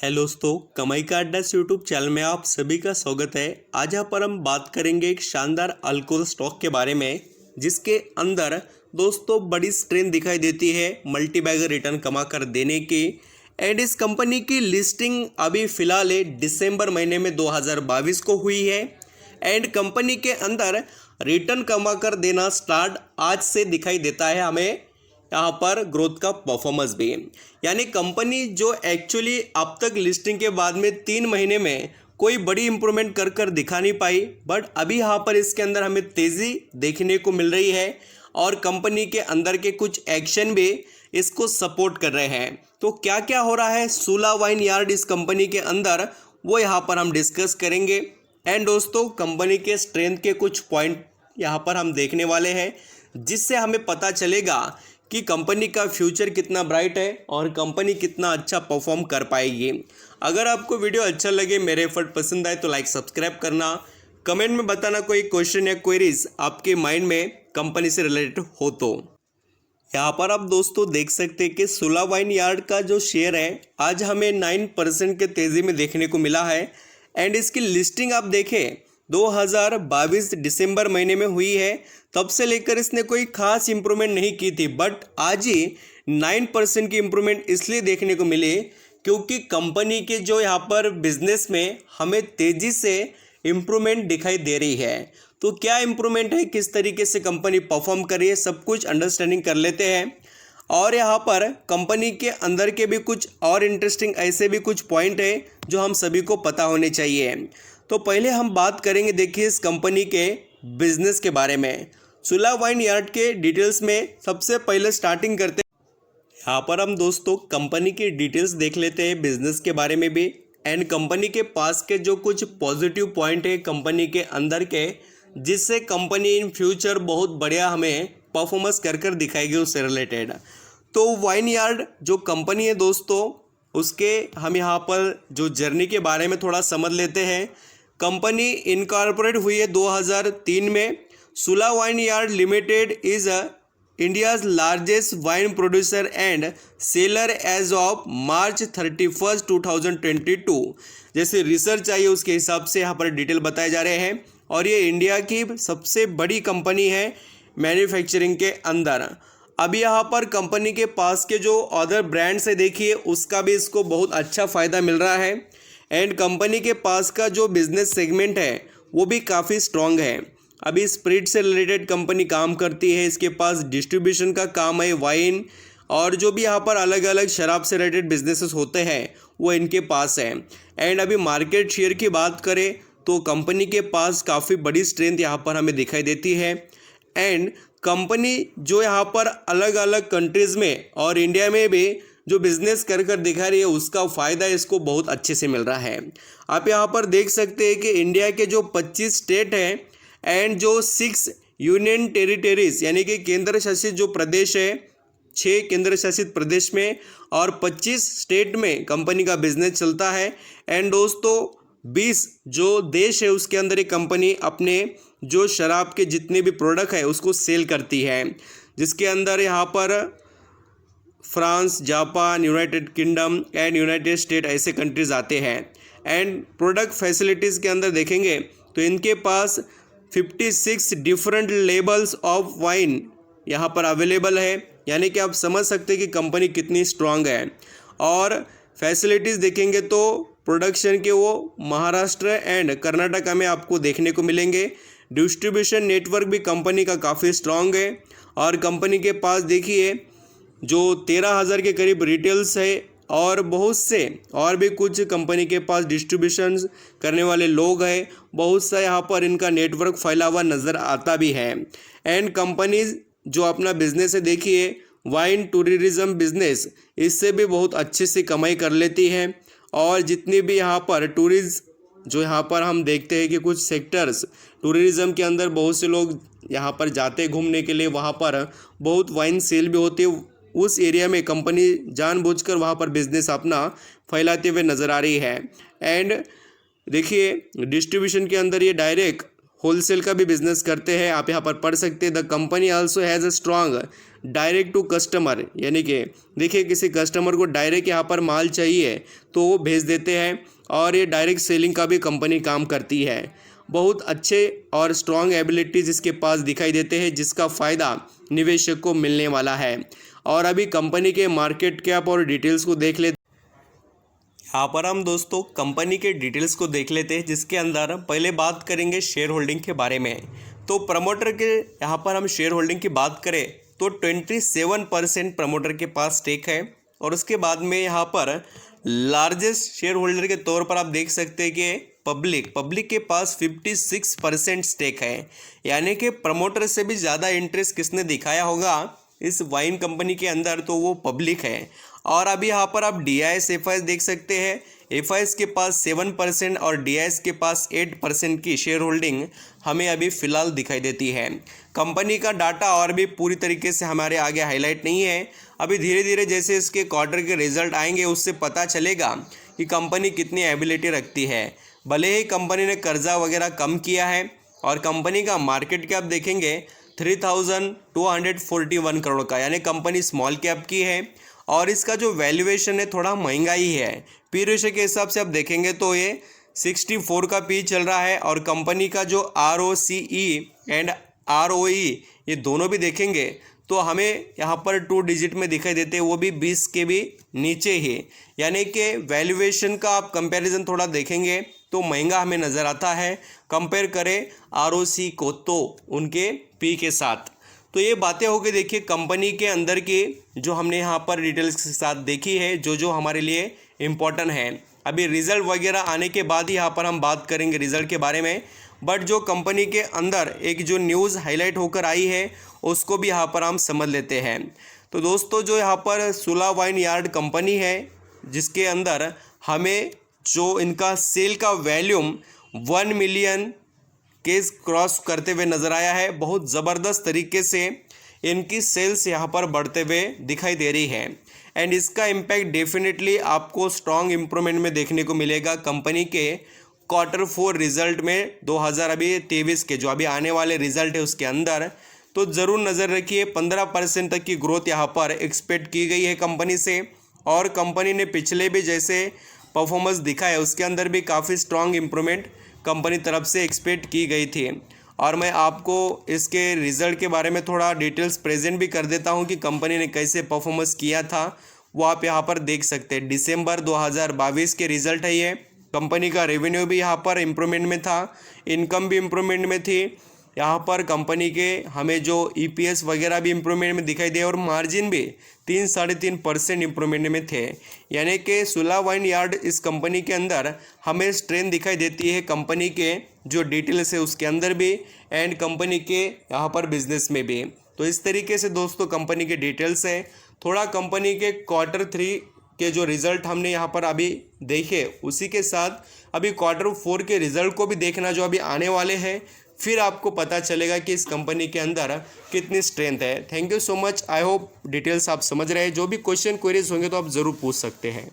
Hello दोस्तों, कमाई का अड्डा यूट्यूब चैनल में आप सभी का स्वागत है। आज यहाँ पर हम बात करेंगे एक शानदार अल्कोहल स्टॉक के बारे में, जिसके अंदर दोस्तों बड़ी स्ट्रेंथ दिखाई देती है मल्टी बैगर रिटर्न कमा कर देने की। एंड इस कंपनी की लिस्टिंग अभी फिलहाल दिसंबर महीने में 2022 को हुई है। एंड कंपनी के अंदर रिटर्न कमा कर देना स्टार्ट आज से दिखाई देता है हमें यहाँ पर ग्रोथ का परफॉर्मेंस भी। यानी कंपनी जो एक्चुअली अब तक लिस्टिंग के बाद में 3 महीने में कोई बड़ी इंप्रूवमेंट कर दिखा नहीं पाई, बट अभी यहाँ पर इसके अंदर हमें तेज़ी देखने को मिल रही है और कंपनी के अंदर के कुछ एक्शन भी इसको सपोर्ट कर रहे हैं। तो क्या क्या हो रहा है सूला वाइन यार्ड इस कंपनी के अंदर, वो यहाँ पर हम डिस्कस करेंगे। एंड दोस्तों कंपनी के स्ट्रेंथ के कुछ पॉइंट यहाँ पर हम देखने वाले हैं, जिससे हमें पता चलेगा कि कंपनी का फ्यूचर कितना ब्राइट है और कंपनी कितना अच्छा परफॉर्म कर पाएगी। अगर आपको वीडियो अच्छा लगे, मेरे एफर्ट पसंद आए तो लाइक सब्सक्राइब करना, कमेंट में बताना कोई क्वेश्चन या क्वेरीज आपके माइंड में कंपनी से रिलेटेड हो तो। यहाँ पर आप दोस्तों देख सकते हैं कि सूला वाइन यार्ड का जो शेयर है आज हमें 9% के तेज़ी में देखने को मिला है। एंड इसकी लिस्टिंग आप देखें 2022 दिसंबर महीने में हुई है, तब से लेकर इसने कोई खास इंप्रूवमेंट नहीं की थी, बट आज ही 9% की इंप्रूवमेंट इसलिए देखने को मिली क्योंकि कंपनी के जो यहाँ पर बिजनेस में हमें तेज़ी से इंप्रूवमेंट दिखाई दे रही है। तो क्या इंप्रूवमेंट है, किस तरीके से कंपनी परफॉर्म कर रही है, सब कुछ अंडरस्टैंडिंग कर लेते हैं। और यहाँ पर कंपनी के अंदर के भी कुछ और इंटरेस्टिंग ऐसे भी कुछ पॉइंट है जो हम सभी को पता होने चाहिए। तो पहले हम बात करेंगे, देखिए इस कंपनी के बिजनेस के बारे में। सूला वाइन यार्ड के डिटेल्स में सबसे पहले स्टार्टिंग करते हैं। यहाँ पर हम दोस्तों कंपनी की डिटेल्स देख लेते हैं बिजनेस के बारे में भी, एंड कंपनी के पास के जो कुछ पॉजिटिव पॉइंट है कंपनी के अंदर के, जिससे कंपनी इन फ्यूचर बहुत बढ़िया हमें परफॉर्मेंस कर दिखाएगी उससे रिलेटेड। तो वाइन यार्ड जो कंपनी है दोस्तों, उसके हम यहाँ पर जो जर्नी के बारे में थोड़ा समझ लेते हैं। कंपनी इनकॉर्पोरेट हुई है 2003 में। Sula vineyard limited is India's largest wine producer and seller as of March 31, 2022। जैसे रिसर्च आई है उसके हिसाब से यहाँ पर डिटेल बताए जा रहे हैं, और ये इंडिया की सबसे बड़ी कंपनी है मैन्युफैक्चरिंग के अंदर। अभी यहाँ पर कंपनी के पास के जो अदर ब्रांड्स है देखिए, उसका भी इसको बहुत अच्छा फ़ायदा मिल रहा है। एंड कंपनी के पास का जो बिजनेस सेगमेंट है वो भी काफ़ी स्ट्रॉन्ग है। अभी स्पिरिट से रिलेटेड कंपनी काम करती है, इसके पास डिस्ट्रीब्यूशन का काम है, वाइन और जो भी यहाँ पर अलग अलग शराब से रिलेटेड बिजनेसेस होते हैं वो इनके पास है। एंड अभी मार्केट शेयर की बात करें तो कंपनी के पास काफ़ी बड़ी स्ट्रेंथ यहाँ पर हमें दिखाई देती है। एंड कंपनी जो यहाँ पर अलग अलग कंट्रीज़ में और इंडिया में भी जो बिजनेस कर दिखा रही है, उसका फ़ायदा इसको बहुत अच्छे से मिल रहा है। आप यहाँ पर देख सकते हैं कि इंडिया के जो 25 स्टेट हैं एंड जो 6 यूनियन टेरिटरीज यानी कि केंद्र शासित जो प्रदेश है, 6 केंद्र शासित प्रदेश में और 25 स्टेट में कंपनी का बिजनेस चलता है। एंड दोस्तों 20 जो देश है उसके अंदर ये कंपनी अपने जो शराब के जितने भी प्रोडक्ट है उसको सेल करती है, जिसके अंदर यहाँ पर France, Japan, United kingdom and United state ऐसे कंट्रीज़ आते हैं। एंड प्रोडक्ट फैसिलिटीज़ के अंदर देखेंगे तो इनके पास 56 डिफरेंट लेबल्स ऑफ वाइन यहाँ पर अवेलेबल है, यानी कि आप समझ सकते हैं कि कंपनी कितनी स्ट्रांग है। और फैसिलिटीज़ देखेंगे तो प्रोडक्शन के वो महाराष्ट्र एंड कर्नाटका में आपको देखने को मिलेंगे। डिस्ट्रीब्यूशन नेटवर्क भी कंपनी का काफ़ी स्ट्रांग है, और कंपनी के पास देखिए जो 13,000 के करीब रिटेल्स है और बहुत से और भी कुछ कंपनी के पास डिस्ट्रीब्यूशन करने वाले लोग हैं, बहुत सा यहाँ पर इनका नेटवर्क फैला हुआ नज़र आता भी है। एंड कंपनीज जो अपना बिजनेस है देखिए, वाइन टूरिज्म बिजनेस, इससे भी बहुत अच्छे से कमाई कर लेती है। और जितनी भी यहाँ पर जो यहाँ पर हम देखते हैं कि कुछ सेक्टर्स टूरिज्म के अंदर बहुत से लोग यहाँ पर जाते घूमने के लिए, वहाँ पर बहुत वाइन सेल भी होती है। उस एरिया में कंपनी जानबूझकर वहाँ पर बिजनेस अपना फैलाते हुए नज़र आ रही है। एंड देखिए डिस्ट्रीब्यूशन के अंदर ये डायरेक्ट होलसेल का भी बिजनेस करते हैं, आप यहाँ पर पढ़ सकते हैं। The company also has a strong direct to customer, यानी कि देखिए किसी कस्टमर को डायरेक्ट यहाँ पर माल चाहिए तो वो भेज देते हैं, और ये डायरेक्ट सेलिंग का भी कंपनी काम करती है। बहुत अच्छे और स्ट्रॉन्ग एबिलिटीज इसके पास दिखाई देते हैं, जिसका फ़ायदा निवेशक को मिलने वाला है। और अभी कंपनी के मार्केट कैप और डिटेल्स को देख लेते। यहाँ पर हम दोस्तों कंपनी के डिटेल्स को देख लेते हैं, जिसके अंदर पहले बात करेंगे शेयर होल्डिंग के बारे में। तो प्रमोटर के यहाँ पर हम शेयर होल्डिंग की बात करें तो 27% प्रमोटर के पास स्टेक है, और उसके बाद में यहाँ पर लार्जेस्ट शेयर होल्डर के तौर पर आप देख सकते हैं कि पब्लिक के पास 56% स्टेक है। यानी कि प्रमोटर से भी ज़्यादा इंटरेस्ट किसने दिखाया होगा इस वाइन कंपनी के अंदर, तो वो पब्लिक है। और अभी यहाँ पर आप DIS FIS देख सकते हैं, FIS के पास 7% और DIS के पास 8% की शेयर होल्डिंग हमें अभी फ़िलहाल दिखाई देती है। कंपनी का डाटा और भी पूरी तरीके से हमारे आगे हाईलाइट नहीं है। अभी धीरे धीरे जैसे इसके क्वार्टर के रिजल्ट आएंगे उससे पता चलेगा कि कंपनी कितनी एबिलिटी रखती है। भले ही कंपनी ने कर्जा वगैरह कम किया है, और कंपनी का मार्केट कैप देखेंगे 3241 करोड़ का, यानी कंपनी स्मॉल कैप की है, और इसका जो वैल्यूएशन है थोड़ा महंगा ही है। पी रेशियो के हिसाब से आप देखेंगे तो ये 64 का पी चल रहा है, और कंपनी का जो ROCE एंड ROE ये दोनों भी देखेंगे तो हमें यहाँ पर 2 डिजिट में दिखाई देते हैं, वो भी 20 के भी नीचे ही। यानी कि वैल्यूएशन का आप कंपैरिजन थोड़ा देखेंगे तो महंगा हमें नज़र आता है, कंपेयर करें ROC को तो उनके पी के साथ। तो ये बातें हो गई देखिए कंपनी के अंदर की, जो हमने यहाँ पर डिटेल्स के साथ देखी है, जो हमारे लिए इम्पोर्टेंट है। अभी रिज़ल्ट वगैरह आने के बाद ही यहाँ पर हम बात करेंगे रिज़ल्ट के बारे में, बट जो कंपनी के अंदर एक जो न्यूज़ हाईलाइट होकर आई है उसको भी यहाँ पर हम समझ लेते हैं। तो दोस्तों जो यहाँ पर सुला वाइन यार्ड कंपनी है, जिसके अंदर हमें जो इनका सेल का वैल्यूम 1 मिलियन केस क्रॉस करते हुए नज़र आया है। बहुत ज़बरदस्त तरीके से इनकी सेल्स यहाँ पर बढ़ते हुए दिखाई दे रही है, एंड इसका इम्पैक्ट डेफिनेटली आपको स्ट्रॉन्ग इम्प्रूवमेंट में देखने को मिलेगा कंपनी के Q4 रिजल्ट में 2023 के जो अभी आने वाले रिजल्ट है उसके अंदर। तो ज़रूर नज़र रखिए, 15% तक की ग्रोथ यहाँ पर एक्सपेक्ट की गई है कंपनी से, और कंपनी ने पिछले भी जैसे परफॉर्मेंस दिखा है उसके अंदर भी काफ़ी स्ट्रॉन्ग इम्प्रूवमेंट कंपनी तरफ से एक्सपेक्ट की गई थी। और मैं आपको इसके रिज़ल्ट के बारे में थोड़ा डिटेल्स प्रेजेंट भी कर देता हूं कि कंपनी ने कैसे परफॉर्मेंस किया था, वो आप यहां पर देख सकते हैं। दिसंबर 2022 के रिज़ल्ट है ये। कंपनी का रेवेन्यू भी यहां पर इम्प्रूवमेंट में था, इनकम भी इम्प्रूवमेंट में थी। यहाँ पर कंपनी के हमें जो EPS वगैरह भी इम्प्रूवमेंट में दिखाई दे, और मार्जिन भी 3-3.5% इम्प्रूवमेंट में थे। यानी कि सुला वाइन यार्ड इस कंपनी के अंदर हमें स्ट्रेंथ दिखाई देती है कंपनी के जो डिटेल्स है उसके अंदर भी, एंड कंपनी के यहाँ पर बिजनेस में भी। तो इस तरीके से दोस्तों कंपनी के डिटेल्स है। थोड़ा कंपनी के Q3 के जो रिज़ल्ट हमने यहाँ पर अभी देखे, उसी के साथ अभी Q4 के रिज़ल्ट को भी देखना जो अभी आने वाले हैं, फिर आपको पता चलेगा कि इस कंपनी के अंदर कितनी स्ट्रेंथ है। Thank you so much. I hope details आप समझ रहे हैं। जो भी क्वेश्चन क्वेरीज होंगे तो आप ज़रूर पूछ सकते हैं।